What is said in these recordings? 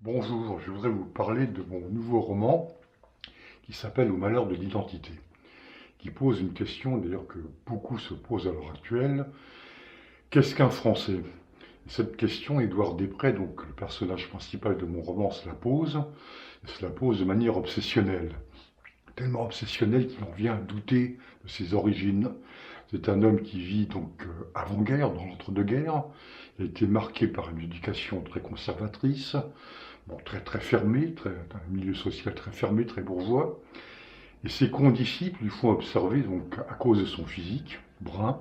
Bonjour, je voudrais vous parler de mon nouveau roman qui s'appelle Au malheur de l'identité, qui pose une question d'ailleurs que beaucoup se posent à l'heure actuelle. Qu'est-ce qu'un Français? Cette question, Édouard Després, donc le personnage principal de mon roman, se la pose, et se la pose de manière obsessionnelle. Tellement obsessionnelle qu'il en vient à douter de ses origines. C'est un homme qui vit donc avant-guerre, dans l'entre-deux-guerres. Il a été marqué par une éducation très conservatrice, bon, très fermé, un milieu social très fermé, très bourgeois. Et ses condisciples lui font observer, donc, à cause de son physique, brun,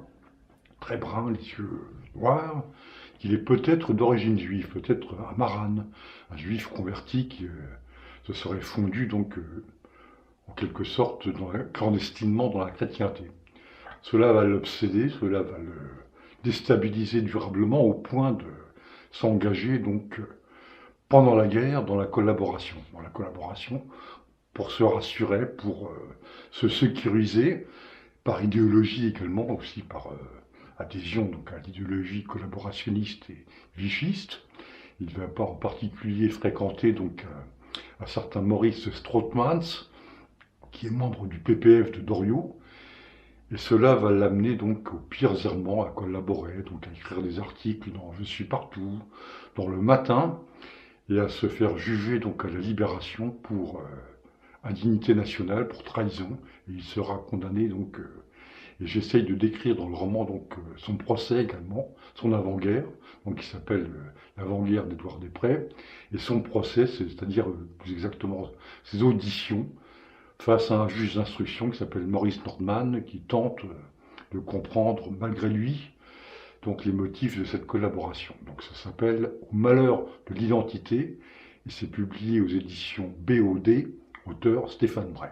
très brun, les yeux noirs, qu'il est peut-être d'origine juive, peut-être un maran, un juif converti qui se serait fondu donc en quelque sorte clandestinement dans la chrétienté. Cela va l'obséder, cela va le déstabiliser durablement au point de s'engager donc pendant la guerre dans la collaboration. Dans la collaboration pour se rassurer, pour se sécuriser, par idéologie également, aussi par adhésion donc à l'idéologie collaborationniste et vichiste. Il va pas en particulier fréquenter donc un certain Maurice Strootmans, qui est membre du PPF de Doriot, et cela va l'amener donc aux pires errements, à collaborer, donc à écrire des articles dans Je suis partout, dans Le Matin, et à se faire juger donc à la Libération pour indignité nationale, pour trahison, et il sera condamné donc. Et j'essaye de décrire dans le roman donc son procès également, son avant-guerre, donc qui s'appelle l'avant-guerre d'Édouard Després, et son procès, c'est-à-dire plus exactement ses auditions face à un juge d'instruction qui s'appelle Maurice Nordman, qui tente de comprendre malgré lui donc les motifs de cette collaboration. Donc ça s'appelle Au malheur de l'identité et c'est publié aux éditions BOD, auteur Stéphane Bray.